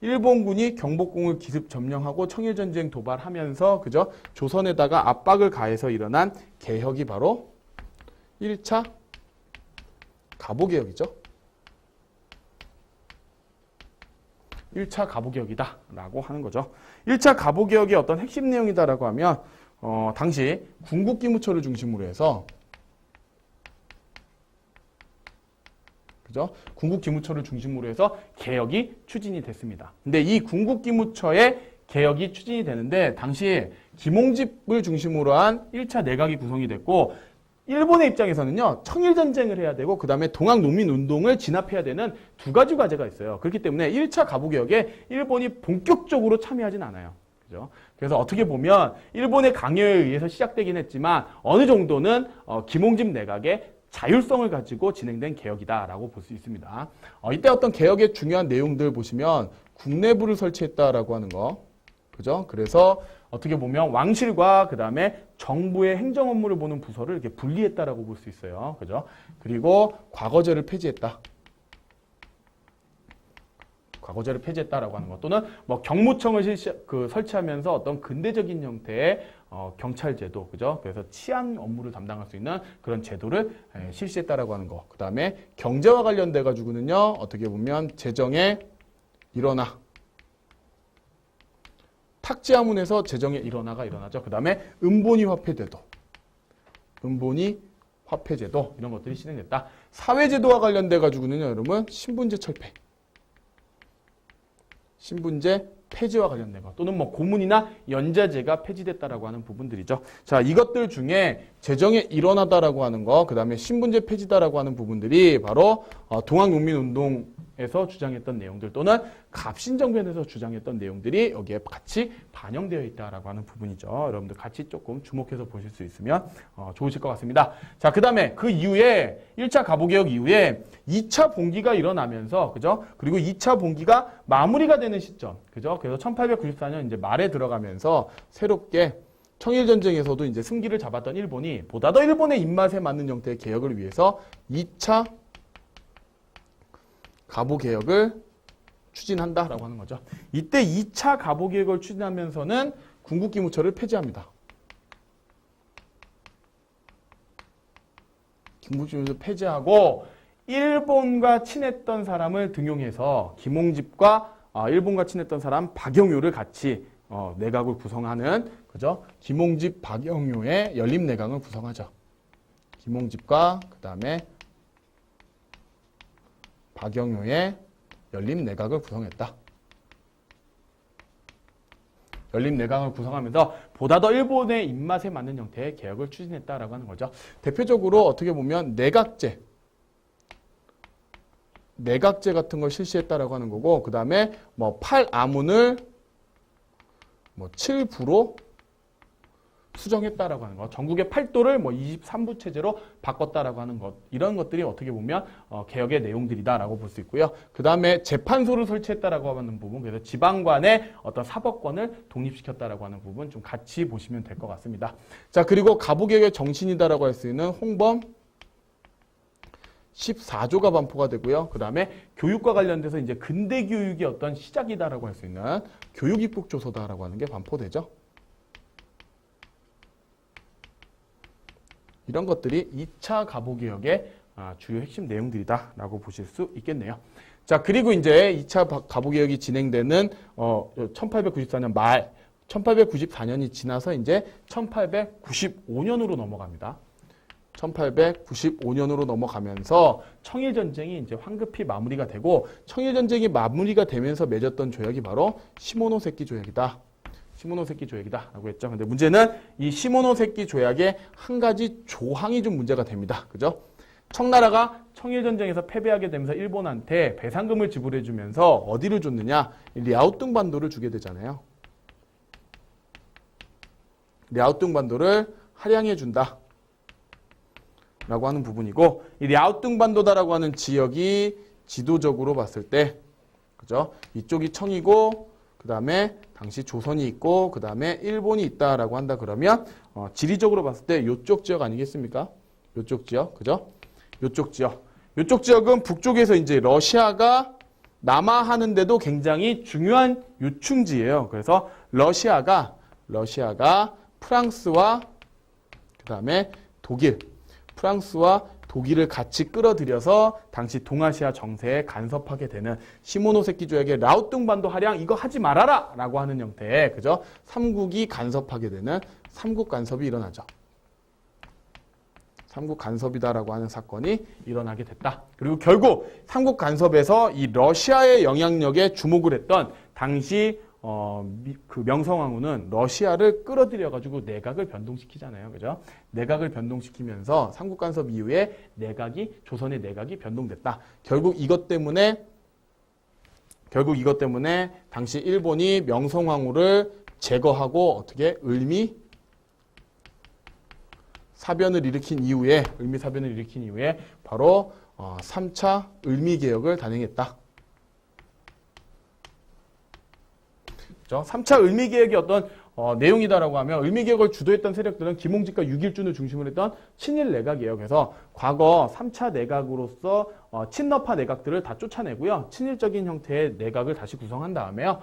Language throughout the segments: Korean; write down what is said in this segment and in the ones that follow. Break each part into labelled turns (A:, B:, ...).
A: 일본군이 경복궁을 기습 점령하고 청일전쟁 도발하면서 그죠? 조선에다가 압박을 가해서 일어난 개혁이 바로 1차 가보개혁이죠. 1차 가보개혁이다 라고 하는 거죠. 1차 가보개혁의 어떤 핵심 내용이다라고 하면 당시 군국기무처를 중심으로 해서 그죠? 군국기무처를 중심으로 해서 개혁이 추진이 됐습니다. 근데 이 군국기무처의 개혁이 추진이 되는데 당시 김홍집을 중심으로 한 1차 내각이 구성이 됐고 일본의 입장에서는요. 청일전쟁을 해야 되고 그 다음에 동학농민운동을 진압해야 되는 두 가지 과제가 있어요. 그렇기 때문에 1차 가부개혁에 일본이 본격적으로 참여하진 않아요. 그죠? 그래서 어떻게 보면 일본의 강요에 의해서 시작되긴 했지만 어느 정도는 김홍집 내각의 자율성을 가지고 진행된 개혁이다라고 볼 수 있습니다. 이때 어떤 개혁의 중요한 내용들 보시면 국내부를 설치했다라고 하는 거. 그죠? 그래서 어떻게 보면 왕실과 그 다음에 정부의 행정 업무를 보는 부서를 이렇게 분리했다라고 볼 수 있어요. 그죠? 그리고 과거제를 폐지했다. 과거제를 폐지했다라고 하는 것 또는 뭐 경무청을 설치하면서 어떤 근대적인 형태의 경찰제도, 그죠? 그래서 치안 업무를 담당할 수 있는 그런 제도를 실시했다라고 하는 거. 그 다음에 경제와 관련돼 가지고는요, 어떻게 보면 재정의 일원화. 탁지하문에서 재정의 일원화가 일어나죠. 그 다음에 은본위 화폐제도. 은본위 화폐제도. 이런 것들이 실행됐다. 사회제도와 관련돼 가지고는요, 여러분, 신분제 철폐. 신분제 폐지와 관련된 것 또는 뭐 고문이나 연자제가 폐지됐다라고 하는 부분들이죠. 자, 이것들 중에 재정의 일원화다라고 하는 거, 그 다음에 신분제 폐지다라고 하는 부분들이 바로 동학농민운동에서 주장했던 내용들 또는 갑신정변에서 주장했던 내용들이 여기에 같이 반영되어 있다라고 하는 부분이죠. 여러분들 같이 조금 주목해서 보실 수 있으면 좋으실 것 같습니다. 자, 그 다음에 그 이후에 1차 가부개혁 이후에 2차 봉기가 일어나면서 그죠? 그리고 2차 봉기가 마무리가 되는 시점. 그죠? 그래서 1894년 이제 말에 들어가면서 새롭게 청일전쟁에서도 이제 승기를 잡았던 일본이 보다 더 일본의 입맛에 맞는 형태의 개혁을 위해서 2차 가보개혁을 추진한다라고 하는 거죠. 이때 2차 가보개혁을 추진하면서는 군국기무처를 폐지합니다. 군국기무처를 폐지하고 일본과 친했던 사람을 등용해서 김홍집과 일본과 친했던 사람 박영효를 같이 내각을 구성하는 그죠? 김홍집 박영효의 연립내각을 구성하죠. 김홍집과 그 다음에 박영효의 연립내각을 구성했다. 연립내각을 구성하면서 보다 더 일본의 입맛에 맞는 형태의 개혁을 추진했다라고 하는 거죠. 대표적으로 어떻게 보면 내각제 같은 걸 실시했다라고 하는 거고, 그 다음에 뭐 8아문을 뭐 7부로 수정했다라고 하는 것, 전국의 8도를 뭐 23부 체제로 바꿨다라고 하는 것, 이런 것들이 어떻게 보면 개혁의 내용들이다라고 볼 수 있고요. 그 다음에 재판소를 설치했다라고 하는 부분, 그래서 지방관의 어떤 사법권을 독립시켰다라고 하는 부분 좀 같이 보시면 될 것 같습니다. 자, 그리고 가부개혁의 정신이다라고 할 수 있는 홍범 14조가 반포가 되고요. 그 다음에 교육과 관련돼서 이제 근대 교육의 어떤 시작이다라고 할 수 있는 교육입국조서다라고 하는 게 반포되죠. 이런 것들이 2차 가보개혁의 주요 핵심 내용들이다라고 보실 수 있겠네요. 자, 그리고 이제 2차 가보개혁이 진행되는 1894년 말, 1894년이 지나서 이제 1895년으로 넘어갑니다. 1895년으로 넘어가면서 청일전쟁이 이제 황급히 마무리가 되고 청일전쟁이 마무리가 되면서 맺었던 조약이 바로 시모노세키 조약이다. 시모노세키 조약이다라고 했죠. 근데 문제는 이 시모노세키 조약의 한 가지 조항이 좀 문제가 됩니다. 그죠? 청나라가 청일전쟁에서 패배하게 되면서 일본한테 배상금을 지불해주면서 어디를 줬느냐? 랴오뚱 반도를 주게 되잖아요. 랴오뚱 반도를 할양해 준다. 라고 하는 부분이고, 이 랴오뚱 반도다라고 하는 지역이 지도적으로 봤을 때, 그죠? 이쪽이 청이고, 그 다음에 당시 조선이 있고, 그 다음에 일본이 있다라고 한다 그러면, 지리적으로 봤을 때 이쪽 지역 아니겠습니까? 이쪽 지역, 그죠? 이쪽 지역. 이쪽 지역은 북쪽에서 이제 러시아가 남하하는데도 굉장히 중요한 요충지예요. 그래서 러시아가 프랑스와 그다음에 독일, 프랑스와 독일을 같이 끌어들여서 당시 동아시아 정세에 간섭하게 되는 시모노세키조약의 라오뚱반도 할양 이거 하지 말아라 라고 하는 형태의 그죠? 삼국이 간섭하게 되는 삼국 간섭이 일어나죠. 삼국 간섭이다라고 하는 사건이 일어나게 됐다. 그리고 결국 삼국 간섭에서 이 러시아의 영향력에 주목을 했던 당시 그 명성황후는 러시아를 끌어들여가지고 내각을 변동시키잖아요. 그죠? 내각을 변동시키면서 삼국 간섭 이후에 조선의 내각이 변동됐다. 결국 이것 때문에 당시 일본이 명성황후를 제거하고 어떻게 을미사변을 일으킨 이후에 바로 3차 을미개혁을 단행했다. 3차 을미개혁이 어떤 내용이다라고 하면 을미개혁을 주도했던 세력들은 김홍직과 유길준을 중심으로 했던 친일 내각이에요. 그래서 과거 3차 내각으로서 친러파 내각들을 다 쫓아내고요. 친일적인 형태의 내각을 다시 구성한 다음에요.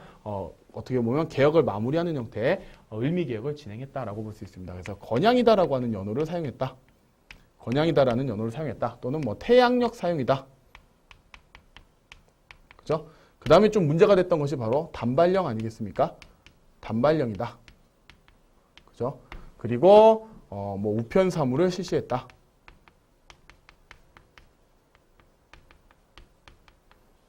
A: 어떻게 보면 개혁을 마무리하는 형태의 을미개혁을 진행했다라고 볼 수 있습니다. 그래서 건양이다라고 하는 연호를 사용했다. 건양이다라는 연호를 사용했다. 또는 뭐 태양력 사용이다. 그죠? 그 다음에 좀 문제가 됐던 것이 바로 단발령 아니겠습니까? 단발령이다. 그죠? 그리고 뭐 우편사무를 실시했다.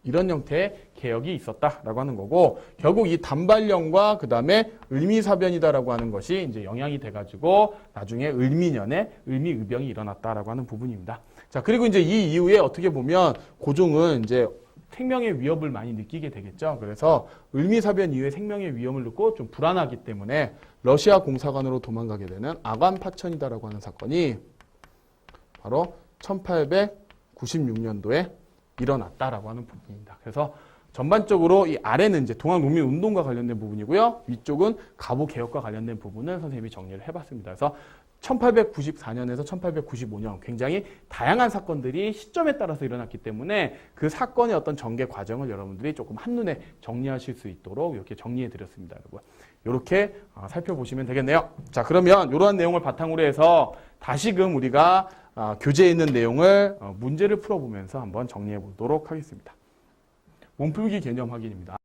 A: 이런 형태의 개혁이 있었다라고 하는 거고 결국 이 단발령과 그 다음에 을미사변이다라고 하는 것이 이제 영향이 돼가지고 나중에 을미년에 을미의병이 일어났다라고 하는 부분입니다. 자 그리고 이제 이 이후에 어떻게 보면 고종은 이제 생명의 위협을 많이 느끼게 되겠죠. 그래서 을미사변 이후에 생명의 위험을 느끼고 좀 불안하기 때문에 러시아 공사관으로 도망가게 되는 아관파천이다라고 하는 사건이 바로 1896년도에 일어났다라고 하는 부분입니다. 그래서 전반적으로 이 아래는 이제 동학농민운동과 관련된 부분이고요. 위쪽은 가보개혁과 관련된 부분을 선생님이 정리를 해봤습니다. 그래서 1894년에서 1895년 굉장히 다양한 사건들이 시점에 따라서 일어났기 때문에 그 사건의 어떤 전개 과정을 여러분들이 조금 한눈에 정리하실 수 있도록 이렇게 정리해 드렸습니다. 여러분. 이렇게 살펴보시면 되겠네요. 자, 그러면 이러한 내용을 바탕으로 해서 다시금 우리가 교재에 있는 내용을 문제를 풀어보면서 한번 정리해 보도록 하겠습니다. 몸풀기 개념 확인입니다.